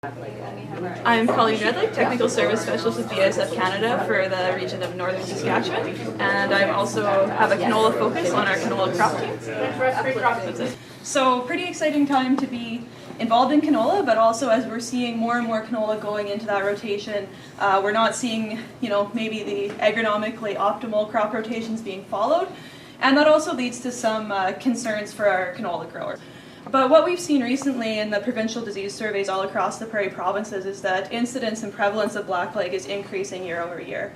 I'm Colleen Redlick, Technical Service Specialist with BASF Canada for the region of Northern Saskatchewan, and I also have a canola focus on our canola crop team. So pretty exciting time to be involved in canola, but also as we're seeing more and more canola going into that rotation, we're not seeing, maybe the agronomically optimal crop rotations being followed, and that also leads to some concerns for our canola growers. But what we've seen recently in the provincial disease surveys all across the Prairie provinces is that incidence and prevalence of blackleg is increasing year over year.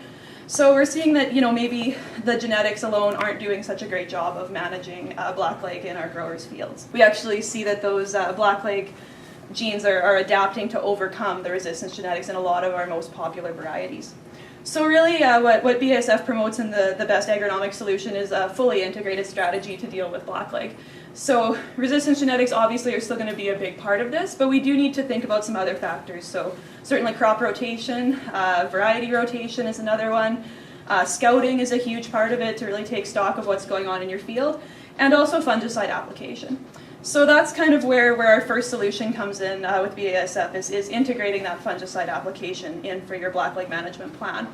So we're seeing that, maybe the genetics alone aren't doing such a great job of managing blackleg in our growers' fields. We actually see that those blackleg genes are adapting to overcome the resistance genetics in a lot of our most popular varieties. So really what BASF promotes in the best agronomic solution is a fully integrated strategy to deal with blackleg. So resistance genetics obviously are still going to be a big part of this, but we do need to think about some other factors. So certainly crop rotation, variety rotation is another one. Scouting is a huge part of it to really take stock of what's going on in your field, and also fungicide application. So that's kind of where our first solution comes in with BASF is integrating that fungicide application in for your blackleg management plan.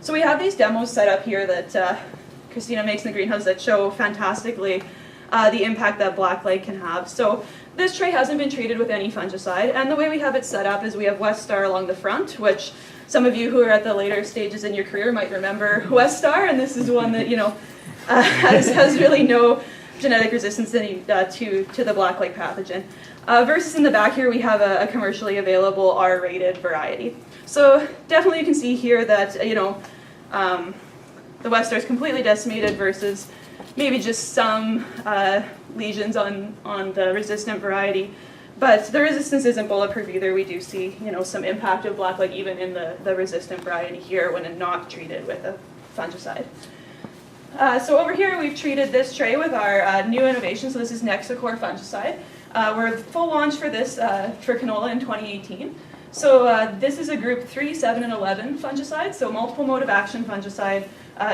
So we have these demos set up here that Christina makes in the greenhouse that show fantastically the impact that blackleg can have. So this tray hasn't been treated with any fungicide, and the way we have it set up is we have West Star along the front, which some of you who are at the later stages in your career might remember West Star, and this is one that has really no genetic resistance to the blackleg pathogen. Versus in the back here we have a commercially available R-rated variety. So definitely you can see here that the West Star is completely decimated versus maybe just some lesions on the resistant variety. But the resistance isn't bulletproof either. We do see some impact of blackleg even in the resistant variety here when not treated with a fungicide. So over here we've treated this tray with our new innovation. So this is Nexicor fungicide. We're full launch for this for canola in 2018. So this is a group 3, 7, and 11 fungicide, so multiple mode of action fungicide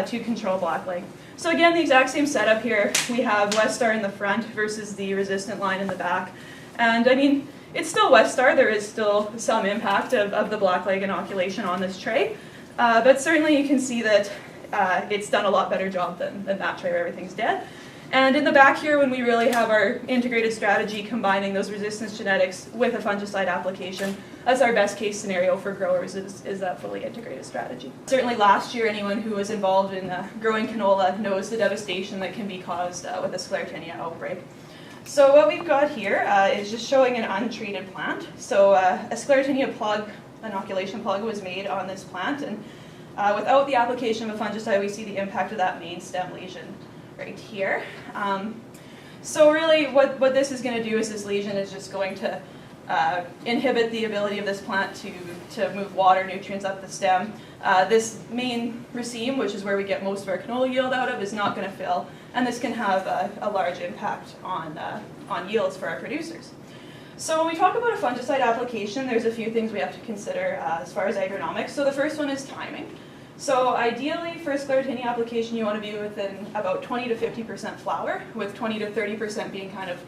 to control blackleg. So again, the exact same setup here. We have West Star in the front versus the resistant line in the back. And I mean, it's still West Star. There is still some impact of the blackleg inoculation on this tray. But certainly you can see that it's done a lot better job than that tray where everything's dead. And in the back here, when we really have our integrated strategy combining those resistance genetics with a fungicide application, that's our best case scenario for growers is that fully integrated strategy. Certainly last year, anyone who was involved in growing canola knows the devastation that can be caused with the Sclerotinia outbreak. So what we've got here is just showing an untreated plant. So a Sclerotinia plug, inoculation plug, was made on this plant, and without the application of a fungicide, we see the impact of that main stem lesion right here. So really what this is going to do is this lesion is just going to inhibit the ability of this plant to move water, nutrients up the stem. This main raceme, which is where we get most of our canola yield out of, is not going to fill, and this can have a large impact on yields for our producers. So when we talk about a fungicide application, there's a few things we have to consider as far as agronomics. So the first one is timing. So ideally for a Sclerotinia application, you want to be within about 20 to 50% flower, with 20 to 30% being kind of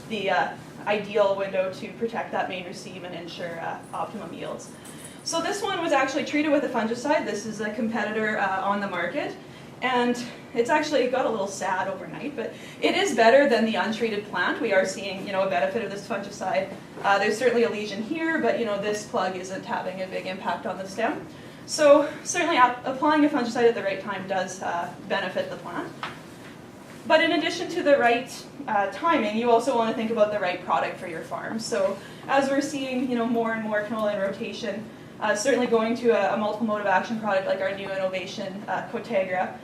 the ideal window to protect that main raceme and ensure optimum yields. So this one was actually treated with a fungicide. This is a competitor on the market, and it's actually got a little sad overnight, but it is better than the untreated plant. We are seeing a benefit of this fungicide. There's certainly a lesion here, but this plug isn't having a big impact on the stem. So certainly applying a fungicide at the right time does benefit the plant. But in addition to the right timing, you also want to think about the right product for your farm. So as we're seeing more and more canola in rotation, certainly going to a multiple mode of action product like our new innovation, Cotegra,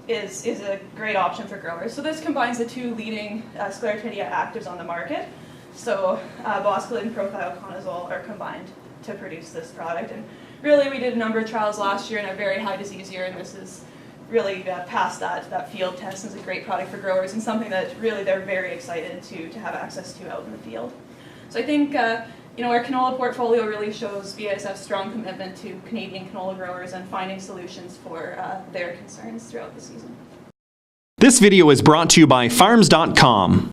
is a great option for growers. So this combines the two leading Sclerotinia actives on the market. So boscalid and prothioconazole are combined to produce this product. And really, we did a number of trials last year in a very high disease year, and this is really past that field test and is a great product for growers and something that really they're very excited to have access to out in the field. So I think our canola portfolio really shows BASF's strong commitment to Canadian canola growers and finding solutions for their concerns throughout the season. This video is brought to you by Farms.com.